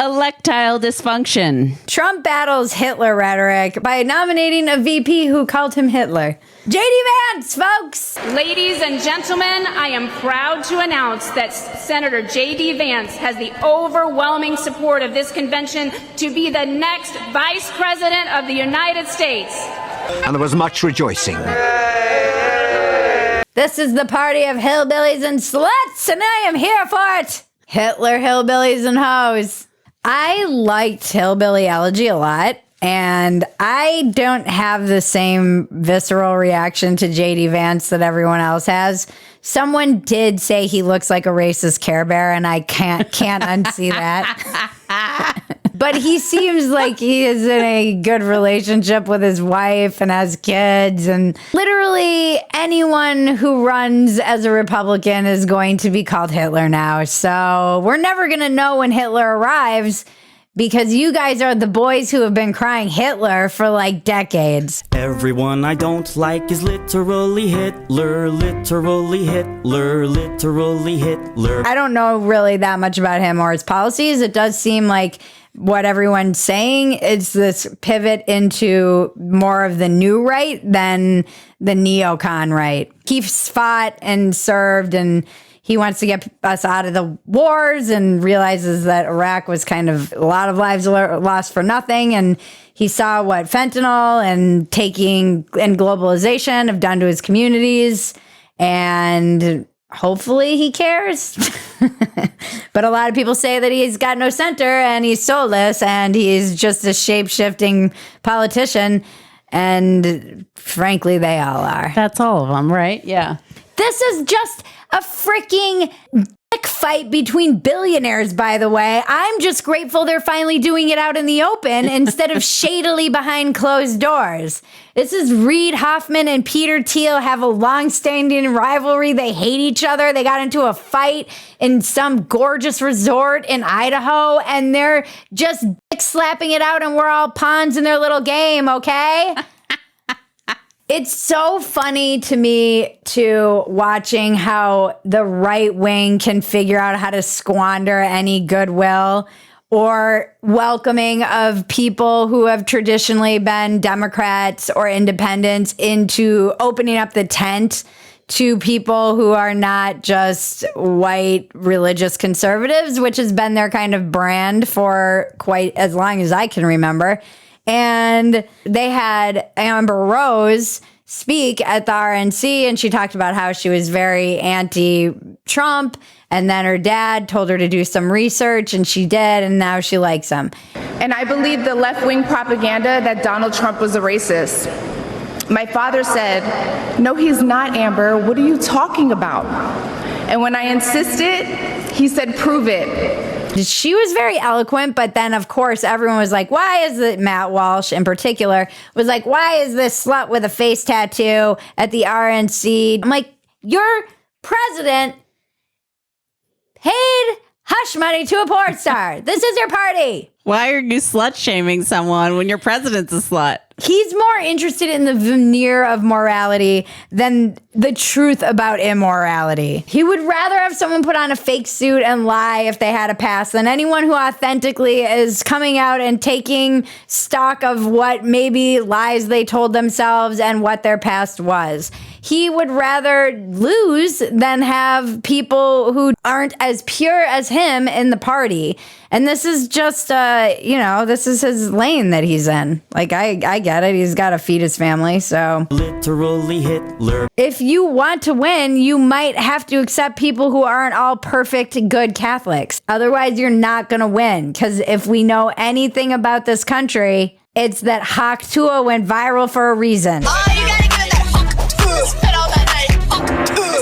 Electile dysfunction. Trump battles Hitler rhetoric by nominating a VP who called him Hitler. JD Vance, folks! Ladies and gentlemen, I am proud to announce that Senator JD Vance has the overwhelming support of this convention to be the next Vice President of the United States. And there was much rejoicing. This is the party of hillbillies and sluts, and I am here for it. Hitler, hillbillies, and hoes. I liked Hillbilly Elegy a lot, and I don't have the same visceral reaction to JD Vance that everyone else has. Someone did say he looks like a racist Care Bear, and I can't unsee that. But he seems like he is in a good relationship with his wife and has kids. And literally anyone who runs as a Republican is going to be called Hitler now. So we're never going to know when Hitler arrives, because you guys are the boys who have been crying Hitler for like decades. Everyone I don't like is literally Hitler, literally Hitler, literally Hitler. I don't know really that much about him or his policies. It does seem like what everyone's saying is this pivot into more of the new right than the neocon right. He's fought and served, and he wants to get us out of the wars and realizes that Iraq was kind of a lot of lives lost for nothing. And he saw what fentanyl and taking and globalization have done to his communities. And hopefully he cares. But a lot of people say that he's got no center and he's soulless and he's just a shape-shifting politician. And frankly, they all are. That's all of them, right? Yeah. This is just a freaking dick fight between billionaires, by the way. I'm just grateful they're finally doing it out in the open instead of shadily behind closed doors. This is Reid Hoffman and Peter Thiel have a long-standing rivalry. They hate each other. They got into a fight in some gorgeous resort in Idaho, and they're just dick-slapping it out, and we're all pawns in their little game, okay? It's so funny to me to watching how the right wing can figure out how to squander any goodwill or welcoming of people who have traditionally been Democrats or independents into opening up the tent to people who are not just white religious conservatives, which has been their kind of brand for quite as long as I can remember. And they had Amber Rose speak at the RNC, and she talked about how she was very anti-Trump, and then her dad told her to do some research, and she did, and now she likes him. And I believe the left-wing propaganda that Donald Trump was a racist. My father said, "No, he's not, Amber. What are you talking about?" And when I insisted, he said, "Prove it." She was very eloquent, but then, of course, everyone was like, why is it, Matt Walsh in particular, was like, why is this slut with a face tattoo at the RNC? I'm like, your president paid hush money to a porn star. This is your party. Why are you slut-shaming someone when your president's a slut? He's more interested in the veneer of morality than the truth about immorality. He would rather have someone put on a fake suit and lie if they had a past than anyone who authentically is coming out and taking stock of what maybe lies they told themselves and what their past was. He would rather lose than have people who aren't as pure as him in the party. And this is just, this is his lane that he's in. Like, I get it. He's got to feed his family, so. Literally Hitler. If you want to win, you might have to accept people who aren't all perfect, good Catholics. Otherwise, you're not going to win. Because if we know anything about this country, it's that Hawk Tuah went viral for a reason. Oh, you gotta give it that spit all that night.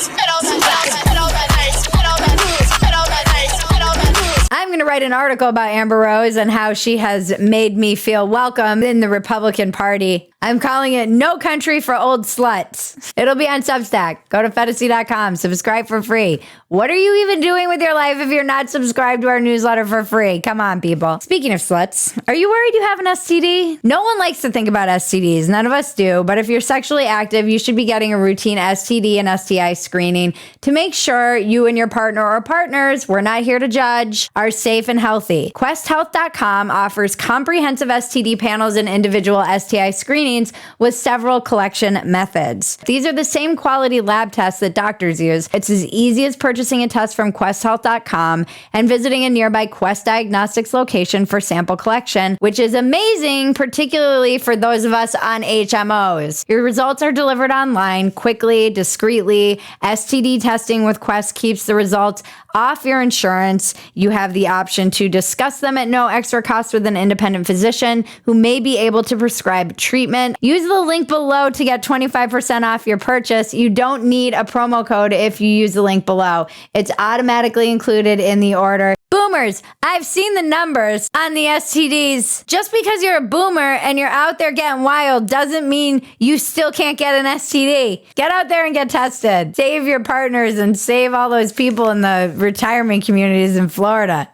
Spit all that night. Spit all that night. Spit all that night. Spit all that night. Spit all that night. I'm going to write an article about Amber Rose and how she has made me feel welcome in the Republican Party. I'm calling it No Country for Old Sluts. It'll be on Substack. Go to Phetasy.com. Subscribe for free. What are you even doing with your life if you're not subscribed to our newsletter for free? Come on, people. Speaking of sluts, are you worried you have an STD? No one likes to think about STDs. None of us do. But if you're sexually active, you should be getting a routine STD and STI screening to make sure you and your partner or partners, we're not here to judge, are safe and healthy. QuestHealth.com offers comprehensive STD panels and individual STI screenings with several collection methods. These are the same quality lab tests that doctors use. It's as easy as purchasing a test from QuestHealth.com and visiting a nearby Quest Diagnostics location for sample collection, which is amazing, particularly for those of us on HMOs. Your results are delivered online quickly, discreetly. STD testing with Quest keeps the results off your insurance. You have the option to discuss them at no extra cost with an independent physician who may be able to prescribe treatment. Use the link below to get 25% off your purchase. You don't need a promo code if you use the link below. It's automatically included in the order. Boomers, I've seen the numbers on the STDs. Just because you're a boomer and you're out there getting wild doesn't mean you still can't get an STD. Get out there and get tested. Save your partners and save all those people in the retirement communities in Florida.